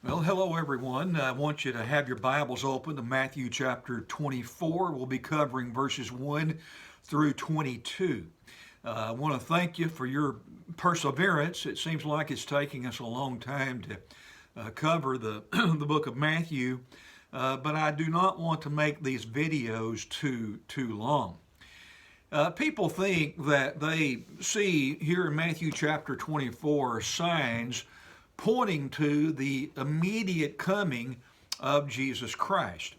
Well, hello everyone. I want you to have your Bibles open to Matthew chapter 24. We'll be covering verses 1 through 22. I want to thank you for your perseverance. It seems like it's taking us a long time to cover the, the book of Matthew, but I do not want to make these videos too long. People think that they see here in Matthew chapter 24 signs pointing to the immediate coming of Jesus Christ.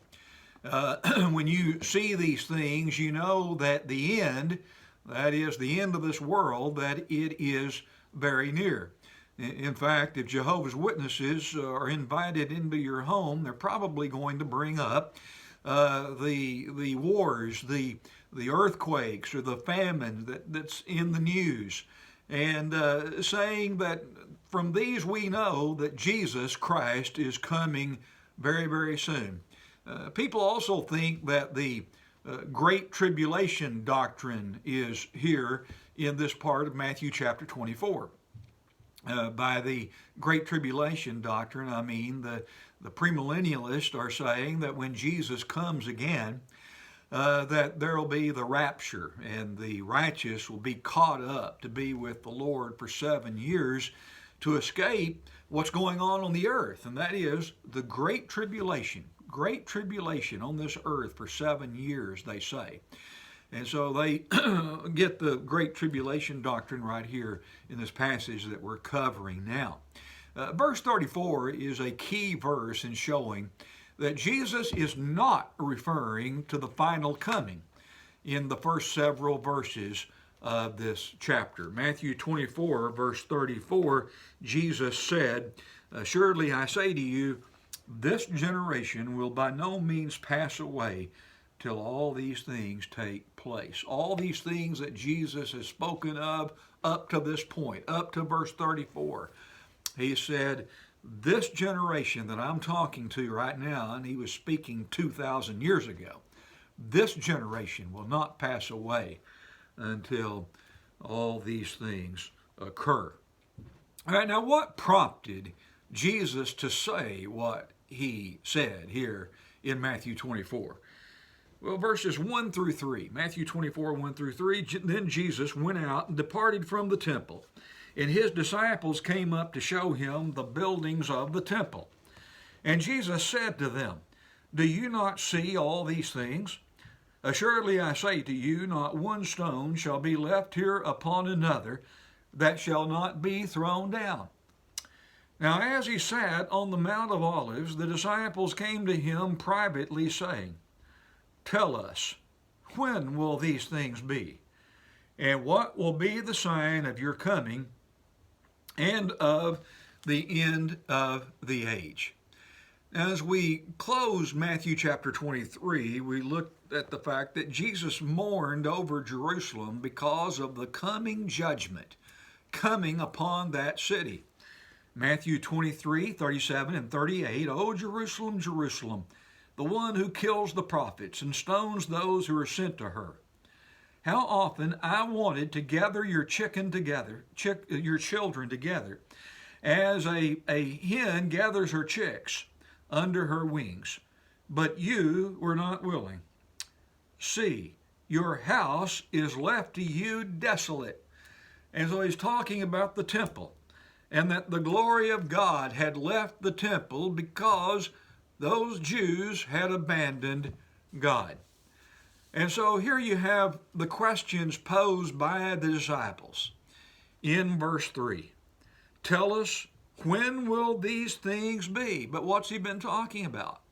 When you see these things, you know that the end, that is the end of this world, that it is very near. In fact, if Jehovah's Witnesses are invited into your home, they're probably going to bring up the wars, the earthquakes, or the famine that's in the news, and saying that from these we know that Jesus Christ is coming very soon. People also think that the Great Tribulation doctrine is here in this part of Matthew chapter 24. By the Great Tribulation doctrine, I mean the premillennialists are saying that when Jesus comes again, that there will be the rapture and the righteous will be caught up to be with the Lord for 7 years to escape what's going on the earth, and that is the Great Tribulation. Great tribulation on this earth for 7 years, they say. And so they get the Great Tribulation doctrine right here in this passage that we're covering now. Verse 34 is a key verse in showing that Jesus is not referring to the final coming in the first several verses of this chapter. Matthew 24, verse 34, Jesus said, "Surely I say to you, this generation will by no means pass away till all these things take place." All these things that Jesus has spoken of up to this point, up to verse 34. He said, this generation that I'm talking to right now, and he was speaking 2,000 years ago, this generation will not pass away until all these things occur. All right, now what prompted Jesus to say what he said here in Matthew 24? Well, verses 1 through 3, Matthew 24, 1 through 3, then Jesus went out and departed from the temple, and his disciples came up to show him the buildings of the temple. And Jesus said to them, "Do you not see all these things? Assuredly I say to you, not one stone shall be left here upon another that shall not be thrown down." Now as he sat on the Mount of Olives, the disciples came to him privately, saying, "Tell us, when will these things be? And what will be the sign of your coming and of the end of the age?" As we close Matthew chapter 23, we looked at the fact that Jesus mourned over Jerusalem because of the coming judgment coming upon that city. Matthew 23, 37 and 38, "O Jerusalem, Jerusalem, the one who kills the prophets and stones those who are sent to her. How often I wanted to gather your children together, as a hen gathers her chicks under her wings, but you were not willing. See, your house is left to you desolate." And so he's talking about the temple, and that the glory of God had left the temple because those Jews had abandoned God. And so here you have the questions posed by the disciples in verse 3. Tell us, when will these things be? But what's he been talking about?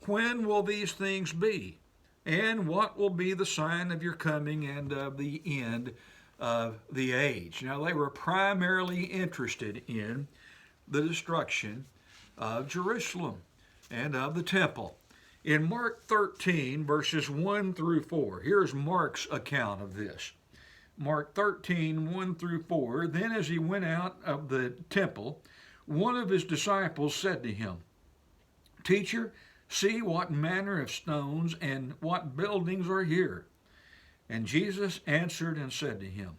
When will these things be? And what will be the sign of your coming and of the end of the age? Now, they were primarily interested in the destruction of Jerusalem and of the temple. In Mark 13, verses 1 through 4, here's Mark's account of this. Mark 13, 1 through 4, "Then as he went out of the temple, one of his disciples said to him, 'Teacher, see what manner of stones and what buildings are here.' And Jesus answered and said to him,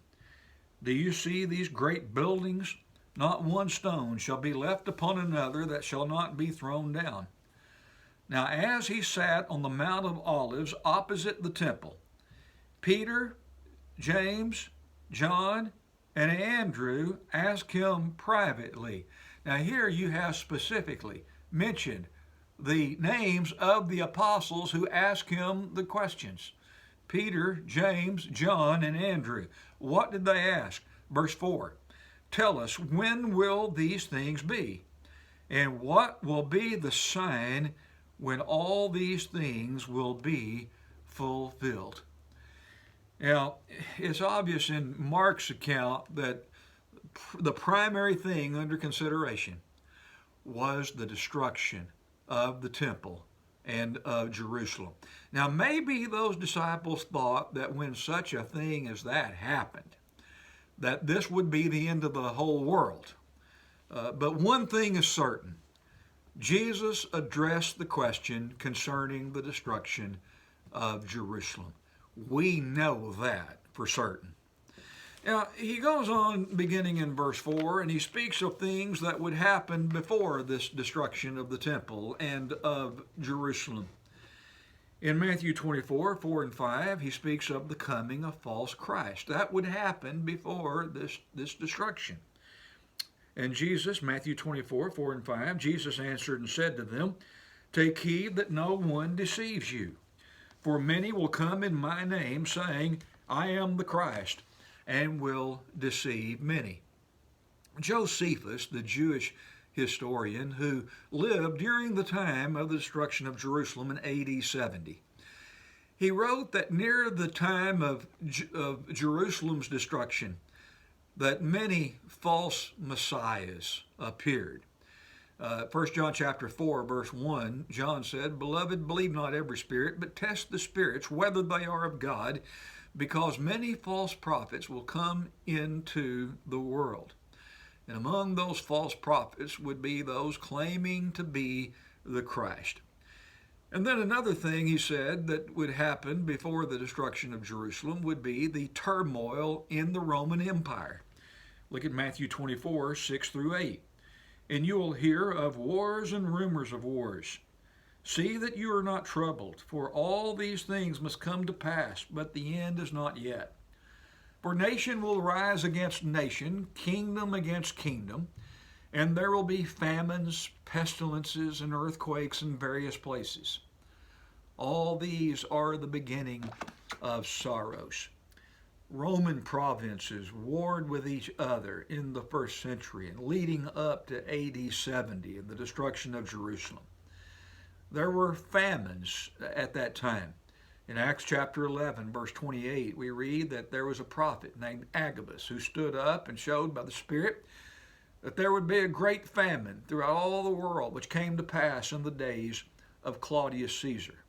'Do you see these great buildings? Not one stone shall be left upon another that shall not be thrown down. Now, as he sat on the Mount of Olives opposite the temple, Peter, James, John, and Andrew asked him privately. Now, here you have specifically mentioned the names of the apostles who asked him the questions: Peter, James, John, and Andrew. What did they ask? Verse 4: Tell us, when will these things be? And what will be the sign when all these things will be fulfilled? Now, it's obvious in Mark's account that the primary thing under consideration was the destruction of the temple and of Jerusalem. Now, maybe those disciples thought that when such a thing as that happened, that this would be the end of the whole world. But one thing is certain: Jesus addressed the question concerning the destruction of Jerusalem. We know that for certain. Now, he goes on beginning in verse 4, and he speaks of things that would happen before this destruction of the temple and of Jerusalem. In Matthew 24, 4 and 5, he speaks of the coming of false Christ. That would happen before this destruction. And Jesus, Matthew 24, 4 and 5, Jesus answered and said to them, Take heed that no one deceives you. For many will come in my name, saying, I am the Christ, and will deceive many. Josephus, the Jewish historian who lived during the time of the destruction of Jerusalem in AD 70, he wrote that near the time of Jerusalem's destruction, that many false messiahs appeared. 1 John chapter 4, verse 1, John said, Beloved, believe not every spirit, but test the spirits, whether they are of God, because many false prophets will come into the world. And among those false prophets would be those claiming to be the Christ. And then another thing he said that would happen before the destruction of Jerusalem would be the turmoil in the Roman Empire. Look at Matthew 24, 6 through 8. And you will hear of wars and rumors of wars. See that you are not troubled, for all these things must come to pass, but the end is not yet. For nation will rise against nation, kingdom against kingdom, and there will be famines, pestilences, and earthquakes in various places. All these are the beginning of sorrows. Roman provinces warred with each other in the first century and leading up to AD 70 and the destruction of Jerusalem. There were famines at that time. In Acts chapter 11, verse 28, we read that there was a prophet named Agabus who stood up and showed by the Spirit that there would be a great famine throughout all the world, which came to pass in the days of Claudius Caesar.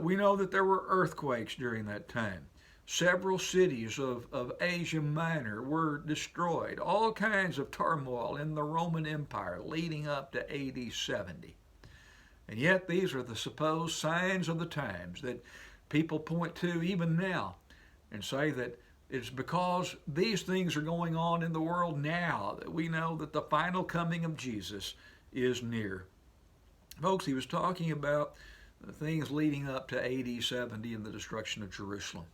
We know that there were earthquakes during that time. Several cities of Asia Minor were destroyed. All kinds of turmoil in the Roman Empire leading up to AD 70. And yet these are the supposed signs of the times that people point to even now and say that it's because these things are going on in the world now that we know that the final coming of Jesus is near. Folks, he was talking about the things leading up to AD 70 and the destruction of Jerusalem.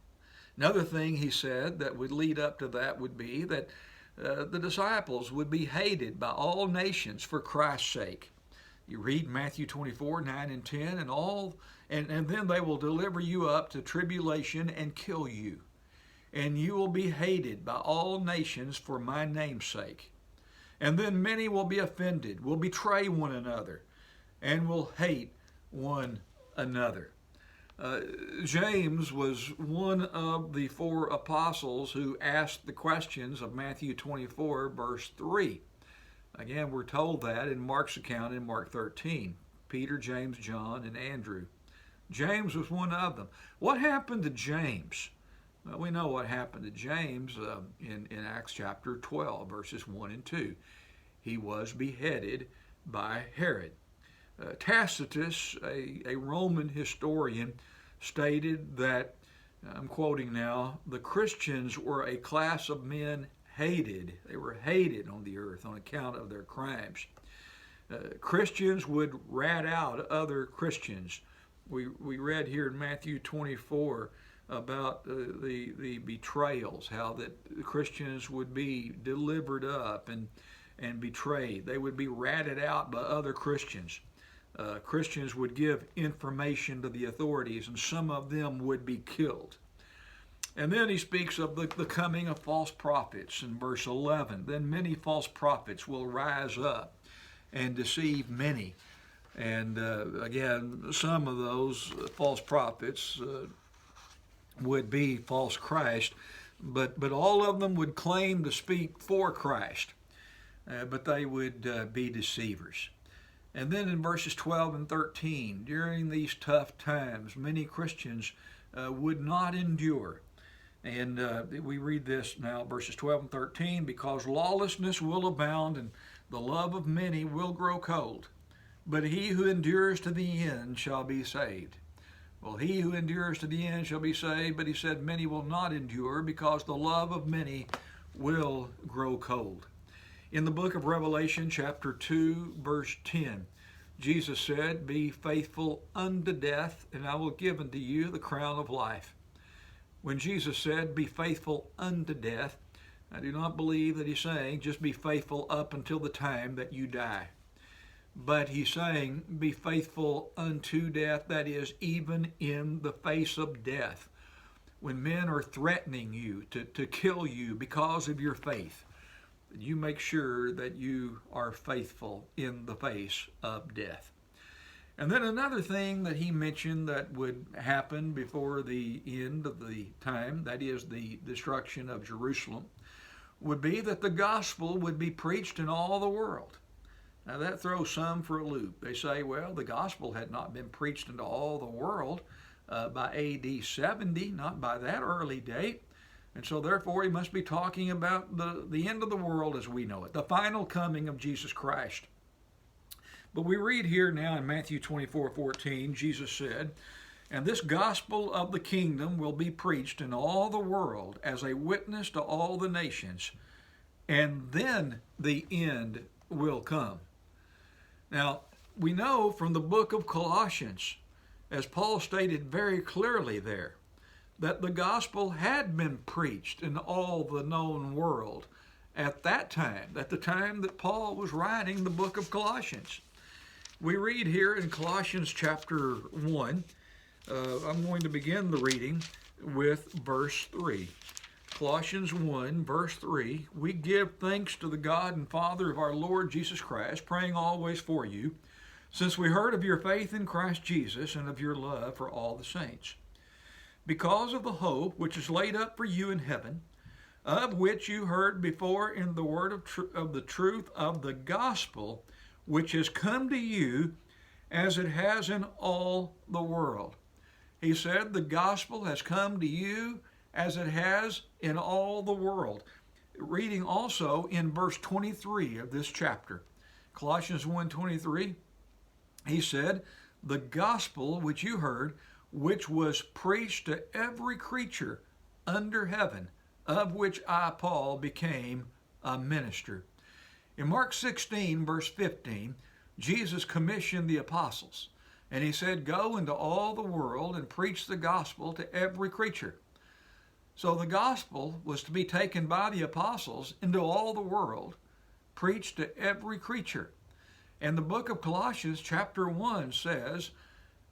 Another thing he said that would lead up to that would be that the disciples would be hated by all nations for Christ's sake. You read Matthew 24, 9 and 10, and then they will deliver you up to tribulation and kill you. And you will be hated by all nations for my name's sake. And then many will be offended, will betray one another, and will hate one another. James was one of the four apostles who asked the questions of Matthew 24, verse 3. Again, we're told that in Mark's account in Mark 13. Peter, James, John, and Andrew. James was one of them. What happened to James? Well, we know what happened to James in Acts chapter 12, verses 1 and 2. He was beheaded by Herod. Tacitus, a Roman historian, stated that, I'm quoting now, the Christians were a class of men hated. They were hated on the earth on account of their crimes. Christians would rat out other Christians. We read here in Matthew 24 about the betrayals, how that Christians would be delivered up and betrayed. They would be ratted out by other Christians. Christians would give information to the authorities, and some of them would be killed. And then he speaks of the coming of false prophets in verse 11. Then many false prophets will rise up and deceive many. And again, some of those false prophets would be false Christ, but all of them would claim to speak for Christ, but they would be deceivers. And then in verses 12 and 13, during these tough times, many Christians would not endure. And we read this now, verses 12 and 13, because lawlessness will abound and the love of many will grow cold, but he who endures to the end shall be saved. Well, he who endures to the end shall be saved, but he said many will not endure because the love of many will grow cold. In the book of Revelation, chapter 2, verse 10, Jesus said, be faithful unto death, and I will give unto you the crown of life. When Jesus said, be faithful unto death, I do not believe that he's saying just be faithful up until the time that you die. But he's saying be faithful unto death, that is, even in the face of death. When men are threatening you to kill you because of your faith, you make sure that you are faithful in the face of death. And then another thing that he mentioned that would happen before the end of the time, that is the destruction of Jerusalem, would be that the gospel would be preached in all the world. Now that throws some for a loop. They say, well, the gospel had not been preached into all the world by AD 70, not by that early date. And so therefore he must be talking about the end of the world as we know it, the final coming of Jesus Christ. But we read here now in Matthew 24:14, Jesus said, and this gospel of the kingdom will be preached in all the world as a witness to all the nations, and then the end will come. Now, we know from the book of Colossians, as Paul stated very clearly there, that the gospel had been preached in all the known world at that time, at the time that Paul was writing the book of Colossians. We read here in Colossians chapter 1, I'm going to begin the reading with verse 3. Colossians 1, verse 3, we give thanks to the God and Father of our Lord Jesus Christ, praying always for you, since we heard of your faith in Christ Jesus and of your love for all the saints, because of the hope which is laid up for you in heaven, of which you heard before in the word of the truth of the gospel, which has come to you as it has in all the world. He said the gospel has come to you as it has in all the world. Reading also in verse 23 of this chapter, Colossians 1:23, he said, the gospel which you heard, which was preached to every creature under heaven, of which I, Paul, became a minister. In Mark 16, verse 15, Jesus commissioned the apostles, and he said, go into all the world and preach the gospel to every creature. So the gospel was to be taken by the apostles into all the world, preached to every creature. And the book of Colossians chapter 1 says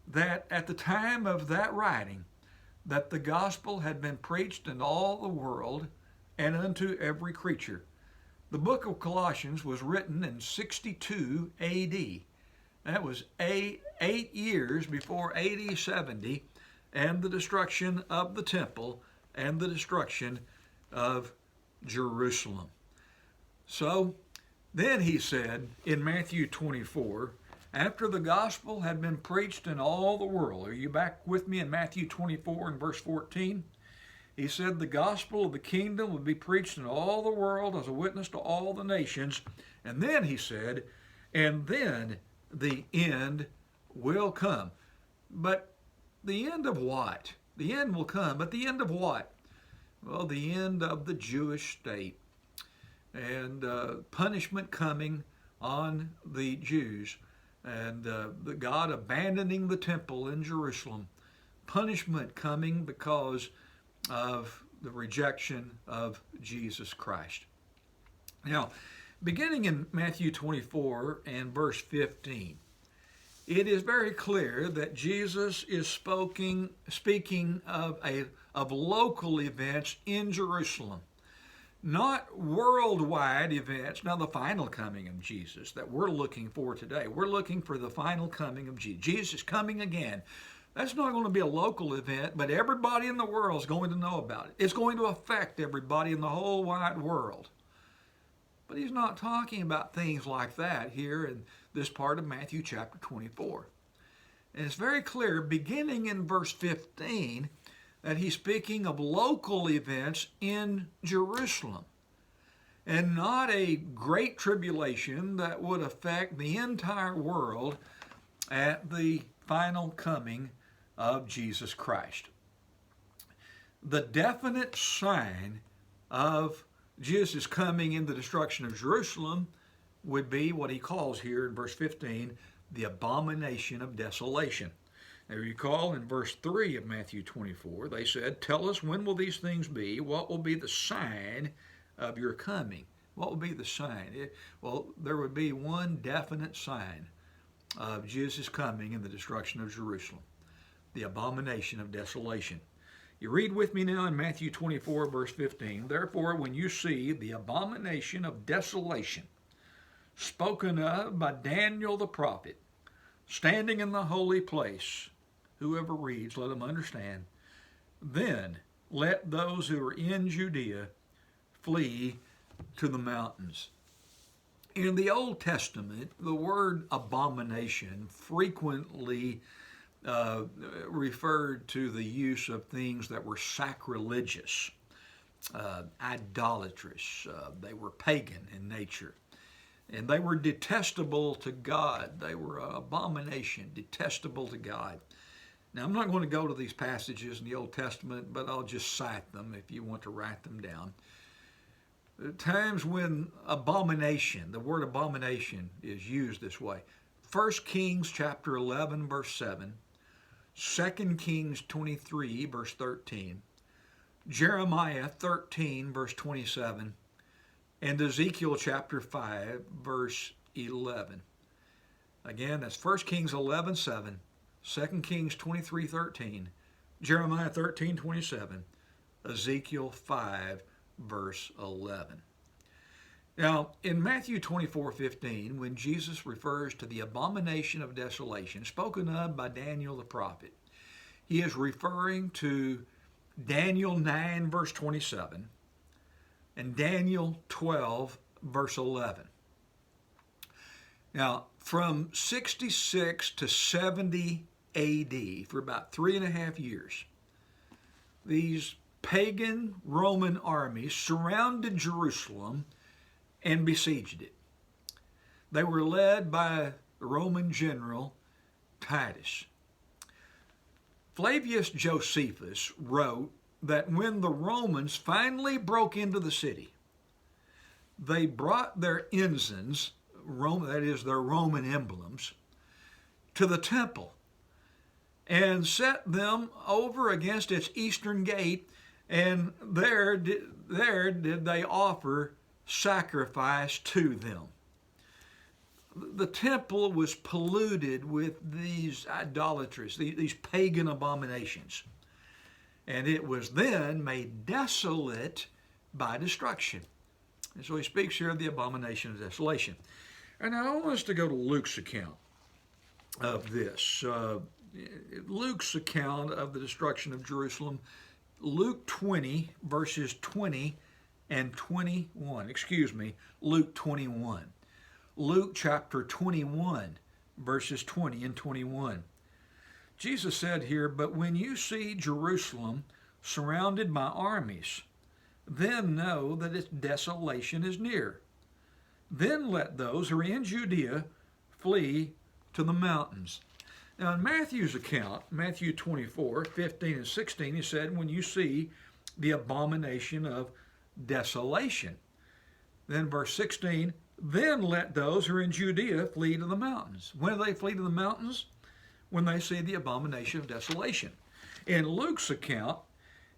that at the time of that writing, that the gospel had been preached in all the world and unto every creature. The book of Colossians was written in 62 AD. That was 8 years before AD 70 and the destruction of the temple and the destruction of Jerusalem. So then he said in Matthew 24, after the gospel had been preached in all the world, are you back with me in Matthew 24 and verse 14? He said the gospel of the kingdom would be preached in all the world as a witness to all the nations. And then he said, and then the end will come. But the end of what? The end will come, but the end of what? Well, the end of the Jewish state. and punishment coming on the Jews, and the God abandoning the temple in Jerusalem, punishment coming because of the rejection of Jesus Christ. Now, beginning in Matthew 24 and verse 15, it is very clear that Jesus is speaking of local events in Jerusalem, not worldwide events. Now, the final coming of Jesus that we're looking for today, we're looking for the final coming of Jesus. Jesus coming again. That's not going to be a local event, but everybody in the world is going to know about it. It's going to affect everybody in the whole wide world. But he's not talking about things like that here in this part of Matthew chapter 24. And it's very clear, beginning in verse 15, that he's speaking of local events in Jerusalem, and not a great tribulation that would affect the entire world at the final coming of Jesus Christ. The definite sign of Jesus coming in the destruction of Jerusalem would be what he calls here in verse 15, the abomination of desolation. Now, you recall in verse 3 of Matthew 24, they said, "Tell us, when will these things be? What will be the sign of your coming?" What will be the sign? Well, there would be one definite sign of Jesus coming in the destruction of Jerusalem, the abomination of desolation. You read with me now in Matthew 24, verse 15. "Therefore, when you see the abomination of desolation spoken of by Daniel the prophet, standing in the holy place," whoever reads, let them understand, "then let those who are in Judea flee to the mountains." In the Old Testament, the word abomination frequently referred to the use of things that were sacrilegious, idolatrous. They were pagan in nature. And they were detestable to God. They were an abomination, detestable to God. Now, I'm not going to go to these passages in the Old Testament, but I'll just cite them if you want to write them down. Times when abomination, the word abomination, is used this way. 1 Kings chapter 11, verse 7. 2 Kings 23, verse 13. Jeremiah 13, verse 27. And Ezekiel chapter 5, verse 11. Again, that's 1 Kings 11, 7. 2 Kings 23, 13. Jeremiah 13, 27. Ezekiel 5, verse 11. Now, in Matthew 24, 15, when Jesus refers to the abomination of desolation spoken of by Daniel the prophet, he is referring to Daniel 9, verse 27, and Daniel 12, verse 11. Now, from 66 to 70 AD, for about 3.5 years, these pagan Roman armies surrounded Jerusalem and besieged it. They were led by the Roman general Titus. Flavius Josephus wrote that when the Romans finally broke into the city, they brought their ensigns, that is their Roman emblems, to the temple and set them over against its eastern gate, and there did they offer sacrifice to them. The temple was polluted with these idolatries, these pagan abominations, and it was then made desolate by destruction. And so he speaks here of the abomination of desolation. And I want us to go to Luke's account of this. Luke's account of the destruction of Jerusalem, Luke 20, verses 20 and 21. Luke 21. Luke chapter 21, verses 20 and 21. Jesus said here, "But when you see Jerusalem surrounded by armies, then know that its desolation is near. Then let those who are in Judea flee to the mountains." Now, in Matthew's account, Matthew 24, 15 and 16, he said, when you see the abomination of desolation. Then verse 16, then let those who are in Judea flee to the mountains. When do they flee to the mountains? When they see the abomination of desolation. In Luke's account,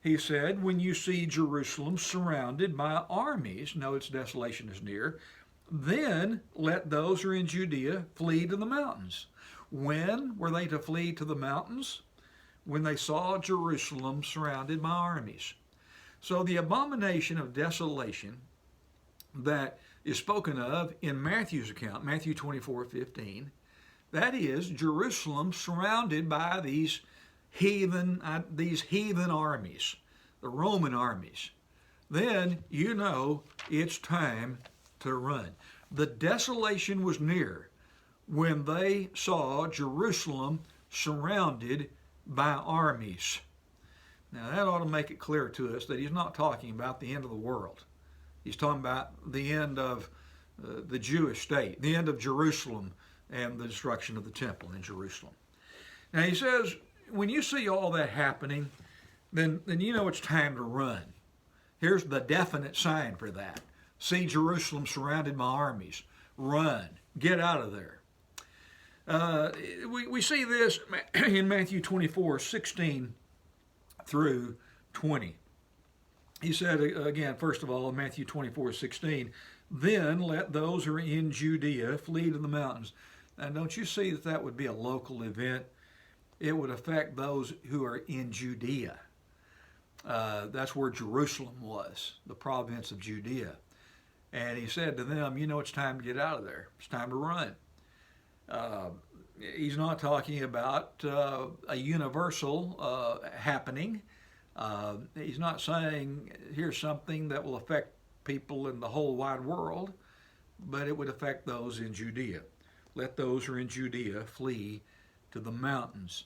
he said, when you see Jerusalem surrounded by armies, notice desolation is near, then let those who are in Judea flee to the mountains. When were they to flee to the mountains? When they saw Jerusalem surrounded by armies. So the abomination of desolation that is spoken of in Matthew's account, Matthew 24:15, that is Jerusalem surrounded by these heathen armies, the Roman armies. Then you know it's time to run. The desolation was near when they saw Jerusalem surrounded by armies. Now that ought to make it clear to us that he's not talking about the end of the world. He's talking about the end of the Jewish state, the end of Jerusalem and the destruction of the temple in Jerusalem. Now he says, when you see all that happening, then you know it's time to run. Here's the definite sign for that. See Jerusalem surrounded by armies. Run. Get out of there. We see this in Matthew 24:16 through 20. He said again, first of all, in Matthew 24:16, then let those who are in Judea flee to the mountains. And don't you see that that would be a local event? It would affect those who are in Judea. That's where Jerusalem was, the province of Judea. And he said to them, you know, it's time to get out of there. It's time to run. He's not talking about a universal happening. He's not saying here's something that will affect people in the whole wide world, but it would affect those in Judea. Let those who are in Judea flee to the mountains.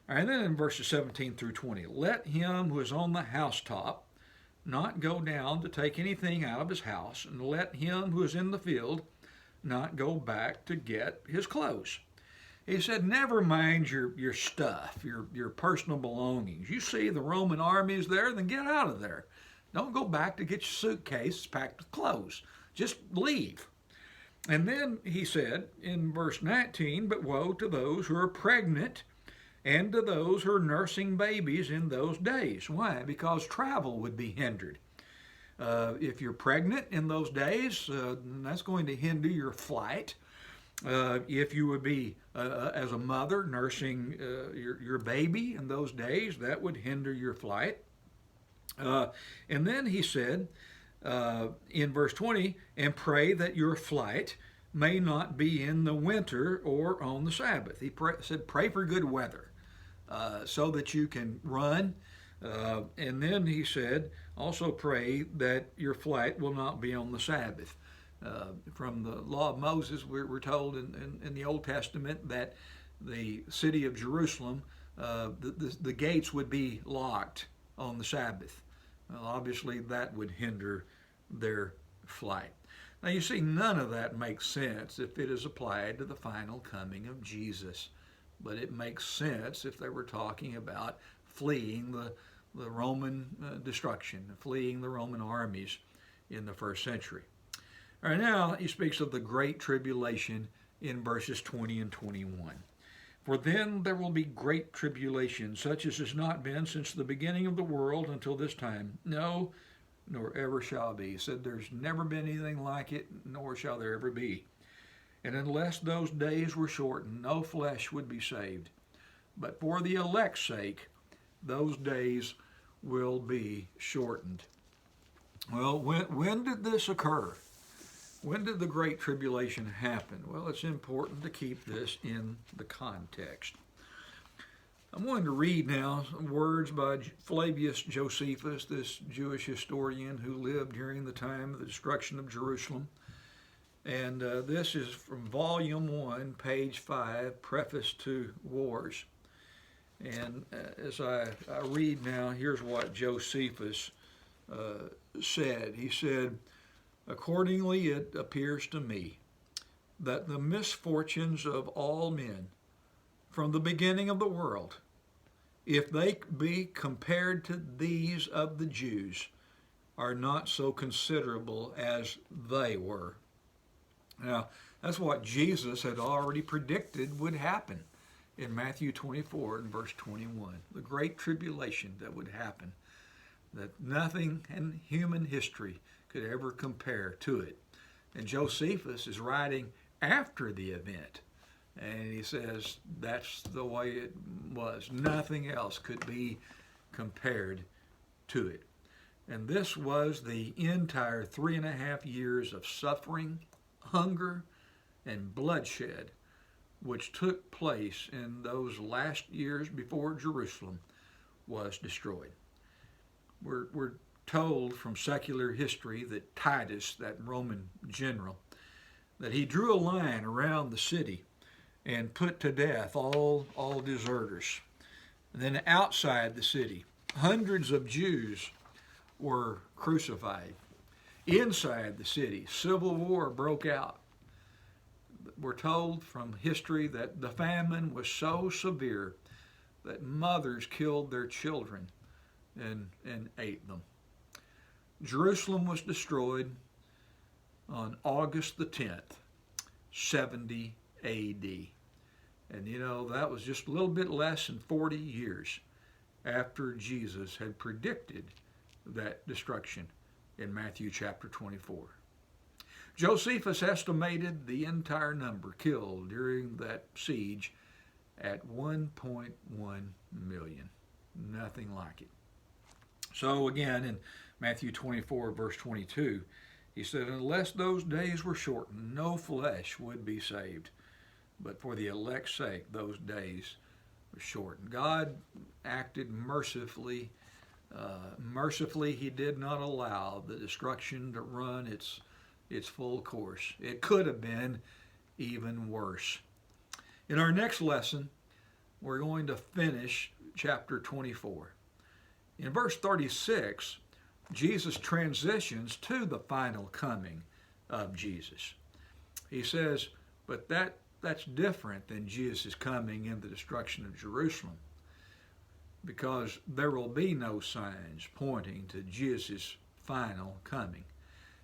And then in verses 17 through 20, let him who is on the housetop not go down to take anything out of his house, and let him who is in the field not go back to get his clothes. He said, never mind your stuff, your personal belongings. You see the Roman army is there, then get out of there. Don't go back to get your suitcase packed with clothes. Just leave. And then he said in verse 19, but woe to those who are pregnant and to those who are nursing babies in those days. Why? Because travel would be hindered. If you're pregnant in those days, that's going to hinder your flight. If you would be, as a mother, nursing your baby in those days, that would hinder your flight. And then he said in verse 20, and pray that your flight may not be in the winter or on the Sabbath. He said, pray for good weather so that you can run. And then he said, also pray that your flight will not be on the Sabbath. From the law of Moses, we're told in the Old Testament that the city of Jerusalem, the gates would be locked on the Sabbath. Well, obviously, that would hinder their flight. Now, you see, none of that makes sense if it is applied to the final coming of Jesus. But it makes sense if they were talking about fleeing the Roman destruction, fleeing the Roman armies in the first century. All right, now he speaks of the great tribulation in verses 20 and 21. For then there will be great tribulation, such as has not been since the beginning of the world until this time. No, nor ever shall be. He said there's never been anything like it, nor shall there ever be. And unless those days were shortened, no flesh would be saved. But for the elect's sake, those days will be shortened. Well, when did this occur? When did the Great Tribulation happen? Well, it's important to keep this in the context. I'm going to read now some words by Flavius Josephus, this Jewish historian who lived during the time of the destruction of Jerusalem. And this is from Volume 1, page 5, Preface to Wars. And as I read now, here's what Josephus said. He said, accordingly, it appears to me that the misfortunes of all men from the beginning of the world, if they be compared to these of the Jews, are not so considerable as they were. Now, that's what Jesus had already predicted would happen in Matthew 24 and verse 21. The great tribulation that would happen, that nothing in human history could ever compare to it. And Josephus is writing after the event, and he says that's the way it was. Nothing else could be compared to it. And this was the entire 3.5 years of suffering, hunger, and bloodshed which took place in those last years before Jerusalem was destroyed. We're told from secular history that Titus, that Roman general, that he drew a line around the city and put to death all deserters. And then outside the city, hundreds of Jews were crucified. Inside the city, civil war broke out. We're told from history that the famine was so severe that mothers killed their children and ate them. Jerusalem was destroyed on August the 10th, 70 AD. And you know, that was just a little bit less than 40 years after Jesus had predicted that destruction in Matthew chapter 24. Josephus estimated the entire number killed during that siege at 1.1 million. Nothing like it. So again, in Matthew 24, verse 22, he said, unless those days were shortened, no flesh would be saved. But for the elect's sake, those days were shortened. God acted mercifully. Mercifully, he did not allow the destruction to run its full course. It could have been even worse. In our next lesson, we're going to finish chapter 24. In verse 36, Jesus transitions to the final coming of Jesus. He says, but that's different than Jesus coming in the destruction of Jerusalem, because there will be no signs pointing to Jesus' final coming.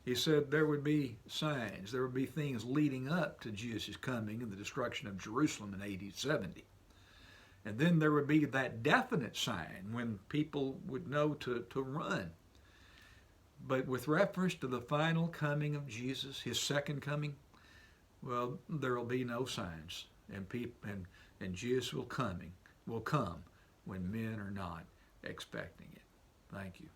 He said there would be signs, there would be things leading up to Jesus' coming and the destruction of Jerusalem in AD 70. And then there would be that definite sign when people would know to run. But with reference to the final coming of Jesus, his second coming, well, there will be no signs. And Jesus will come when men are not expecting it. Thank you.